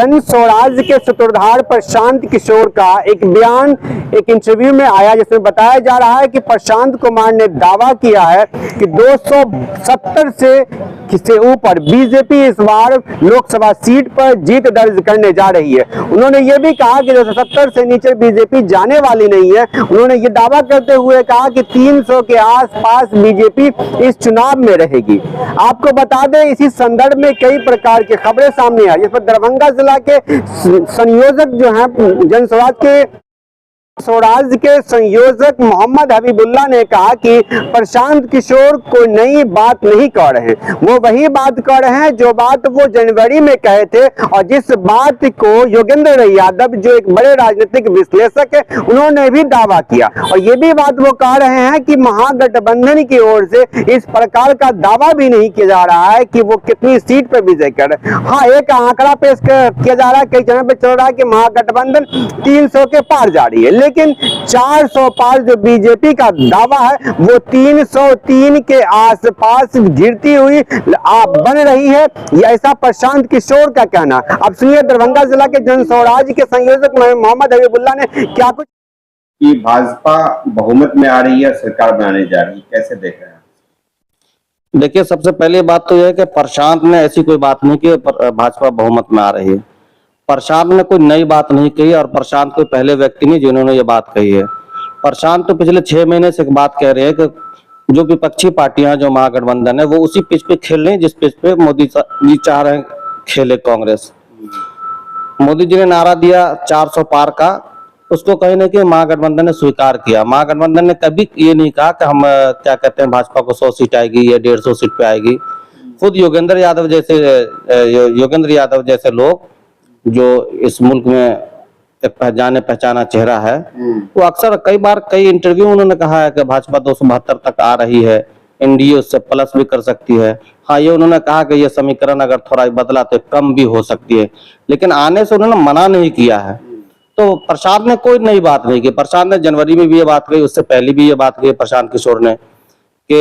जन स्वराज के सूत्रधार प्रशांत किशोर का एक बयान एक इंटरव्यू में आया, जिसमें बताया जा रहा है कि प्रशांत कुमार ने दावा किया है कि 270 से ऊपर बीजेपी इस बार लोकसभा सीट पर जीत दर्ज करने जा रही है। उन्होंने ये भी कहा कि 270 से नीचे बीजेपी जाने वाली नहीं है। उन्होंने ये दावा करते हुए कहा कि 300 के आसपास बीजेपी इस चुनाव में रहेगी। आपको बता दें, इसी संदर्भ में कई प्रकार की खबरें सामने आई, जिस पर दरभंगा जिला के संयोजक जो हैं जनस्वराज के स्वराज के संयोजक मोहम्मद हबीबुल्लाह ने कहा कि प्रशांत किशोर कोई नई बात नहीं कह रहे हैं, वो वही बात कह रहे हैं जो बात वो जनवरी में कहे थे, और जिस बात को योगेंद्र यादव जो एक बड़े राजनीतिक विश्लेषक है उन्होंने भी दावा किया। और ये भी बात वो कह रहे हैं कि महागठबंधन की ओर से इस प्रकार का दावा भी नहीं किया जा रहा है कि वो कितनी सीट पर विजय कर रहे हैं। हाँ, एक आंकड़ा पेश किया जा रहा है, कई जगह पे चल रहा है कि महागठबंधन 300 के पार जा रही है, लेकिन 400 पार जो बीजेपी का दावा है वो 303 के आसपास गिरती हुई बन रही है, ये ऐसा प्रशांत किशोर का कहना। अब सुनिए दरभंगा जिला के जन स्वराज के संयोजक मोहम्मद हबीबुल्लाह ने क्या कुछ। कि भाजपा बहुमत में आ रही है, सरकार बनाने जा रही है, कैसे देख रहे हैं? देखिए, सबसे पहली बात तो यह है कि प्रशांत ने ऐसी कोई बात नहीं की भाजपा बहुमत में आ रही है। प्रशांत ने कोई नई बात नहीं कही और प्रशांत कोई पहले व्यक्ति नहीं जिन्होंने ये बात कही है। प्रशांत तो पिछले 6 महीने से एक बात कह रहे हैं कि जो विपक्षी पार्टियां जो महागठबंधन है वो उसी पिच पे खेल रही है जिस पिच पे मोदी जी चाह रहे हैं खेले कांग्रेस। मोदी जी ने नारा दिया 400 पार का, उसको कहीं ना कहीं महागठबंधन ने स्वीकार किया। महागठबंधन ने कभी ये नहीं कहा कि हम क्या कहते हैं भाजपा को 100 सीट आएगी या 150 सीट पे आएगी। खुद योगेंद्र यादव जैसे लोग जो इस मुल्क में एक जाने पहचाना चेहरा है, वो अक्सर कई बार कई इंटरव्यू उन्होंने कहा है कि भाजपा 272 तक आ रही है, एनडीए उससे प्लस भी कर सकती है। हाँ, ये उन्होंने कहा कि ये समीकरण अगर थोड़ा बदला तो कम भी हो सकती है, लेकिन आने से उन्होंने मना नहीं किया है। तो प्रशांत ने कोई नई बात नहीं की। प्रशांत ने जनवरी में भी ये बात कही, उससे पहले भी ये बात कही प्रशांत किशोर ने कि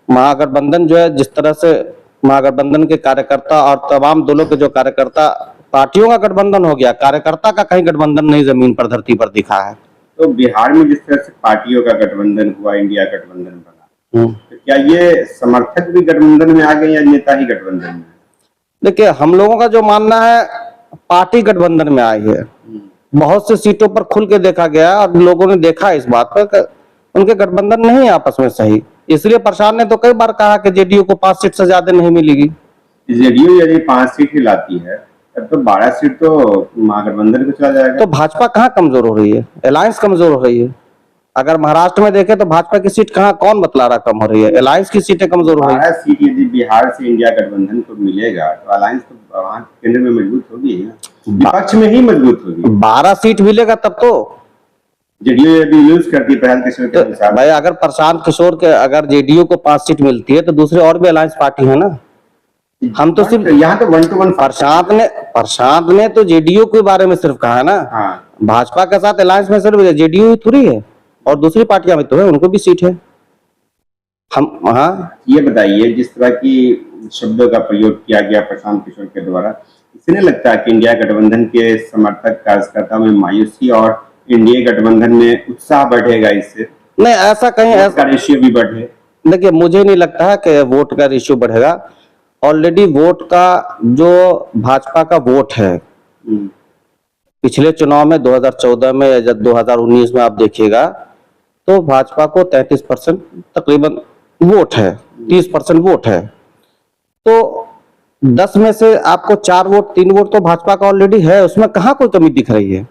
महागठबंधन जो है, जिस तरह से महागठबंधन के कार्यकर्ता और तमाम दलों के जो कार्यकर्ता, पार्टियों का गठबंधन हो गया, कार्यकर्ता का कहीं गठबंधन नहीं जमीन पर धरती पर दिखा है। तो बिहार में जिस तरह से पार्टियों का गठबंधन हुआ, इंडिया गठबंधन बना, तो क्या ये समर्थक भी गठबंधन में आ गए या नेता ही गठबंधन में? देखिए, हम लोगों का जो मानना है पार्टी गठबंधन में आई है। बहुत सी सीटों पर खुल के देखा गया और लोगों ने देखा इस बात पर कि उनके गठबंधन नहीं है आपस में सही। इसलिए प्रशांत ने तो कई बार कहा कि जेडीयू को 5 सीट से ज्यादा नहीं मिलेगी। जेडीयू यदि 5 सीट ही लाती है तब तो 12 सीट तो महागठबंधन को चला जाएगा। तो भाजपा कहाँ कमजोर हो रही है? अलायंस कमजोर हो रही है। अगर महाराष्ट्र में देखें तो भाजपा की सीट कहाँ, कौन बतला रहा कम हो रही है? अलायंस की सीटें कमजोर हो रही है। 12 सीट यदि बिहार से इंडिया गठबंधन को मिलेगा तो अलायंस तो वहां केंद्र में मजबूत होगी, विपक्ष में ही मजबूत होगी। 12 सीट मिलेगा तब तो जेडीयू यदि यूज करती है प्रशांत किशोर के अनुसार। भाई, अगर प्रशांत किशोर के अगर जेडीयू को 5 सीट मिलती है तो दूसरे और भी अलायंस पार्टी है ना। हम तो सिर्फ यहाँ तो 1 to 1 प्रशांत ने तो जेडीयू के बारे में सिर्फ कहा है ना। हाँ। भाजपा के साथ अलायंस में सिर्फ जेडीयू ही थोड़ी है, और दूसरी पार्टियां भी तो है, उनको भी सीट है। हम हाँ, ये बताइए, जिस तरह की शब्दों का प्रयोग किया गया प्रशांत किशोर के द्वारा, इससे नहीं लगता कि इंडिया गठबंधन के समर्थक कार्यकर्ताओं में मायूसी और इंडिया गठबंधन में उत्साह बढ़ेगा? इससे नहीं, ऐसा कहीं ऐसा रेशियो भी बढ़े। देखिए, मुझे नहीं लगता है कि वोट का रेशियो बढ़ेगा। ऑलरेडी वोट का जो भाजपा का वोट है, पिछले चुनाव में 2014 में या 2019 में आप देखिएगा तो भाजपा को 33% तकरीबन वोट है, 30% वोट है। तो 10 में से आपको 4 वोट 3 वोट तो भाजपा का ऑलरेडी है, उसमें कहाँ कोई कमी दिख रही है।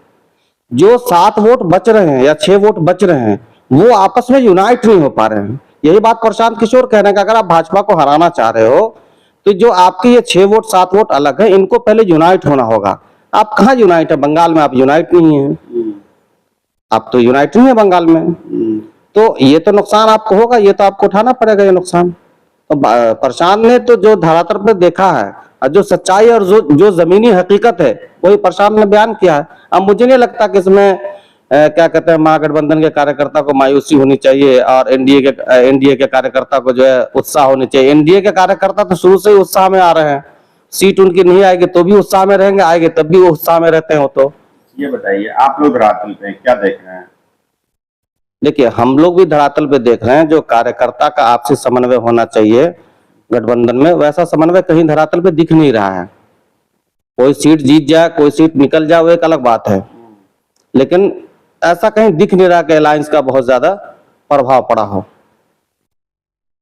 जो 7 वोट बच रहे हैं या 6 वोट बच रहे हैं वो आपस में यूनाइट नहीं हो पा रहे हैं। यही बात प्रशांत किशोर कह रहे हैं कि अगर आप भाजपा को हराना चाह रहे हो तो जो आपके ये 6 वोट 7 वोट अलग है, इनको पहले यूनाइट होना होगा। आप कहाँ यूनाइट है? बंगाल में आप यूनाइट नहीं है, आप तो यूनाइट नहीं है बंगाल में। तो ये तो नुकसान आपको होगा, ये तो आपको उठाना पड़ेगा ये नुकसान। तो प्रशांत ने तो जो धरातल पर देखा है और जो सच्चाई और जो जमीनी हकीकत है वही प्रशांत ने बयान किया है। अब मुझे नहीं लगता कि इसमें क्या कहते हैं महागठबंधन के कार्यकर्ता को मायूसी होनी चाहिए और एनडीए के कार्यकर्ता को जो है उत्साह होनी चाहिए। एनडीए के कार्यकर्ता तो शुरू से ही उत्साह में आ रहे हैं, सीट उनकी नहीं आएगी तो भी उत्साह में रहेंगे, आएंगे तब भी वो उत्साह में रहते हैं। वो तो ये बताइए, आप लोग धरातल पे क्या देख रहे हैं? देखिए, हम लोग भी धरातल पे देख रहे हैं, जो कार्यकर्ता का आपसी समन्वय होना चाहिए गठबंधन में, वैसा समन्वय कहीं धरातल पे दिख नहीं रहा है। कोई सीट जीत जाए, कोई सीट निकल जाए, वो एक अलग बात है, लेकिन ऐसा कहीं दिख नहीं रहा कि अलायंस का बहुत ज्यादा प्रभाव पड़ा हो।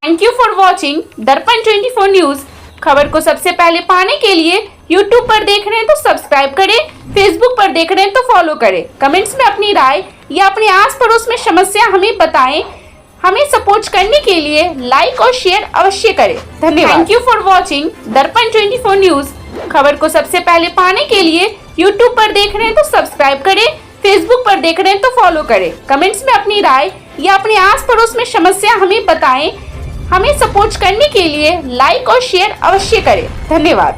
थैंक यू फॉर वॉचिंग दर्पण 24 न्यूज। खबर को सबसे पहले पाने के लिए यूट्यूब पर देख रहे हैं तो सब्सक्राइब करें, फेसबुक पर देख रहे हैं तो फॉलो करें। कमेंट्स में अपनी राय या अपने आस पड़ोस में समस्या हमें बताएं। हमें सपोर्ट करने के लिए लाइक और शेयर अवश्य करें। धन्यवाद। थैंक यू फॉर वॉचिंग दर्पण 24 न्यूज। खबर को सबसे पहले पाने के लिए यूट्यूब पर देख रहे हैं तो सब्सक्राइब करें, फेसबुक पर देख रहे हैं तो फॉलो करें। कमेंट्स में अपनी राय या अपने आस पड़ोस में समस्या हमें बताएं। हमें सपोर्ट करने के लिए लाइक और शेयर अवश्य करें। धन्यवाद।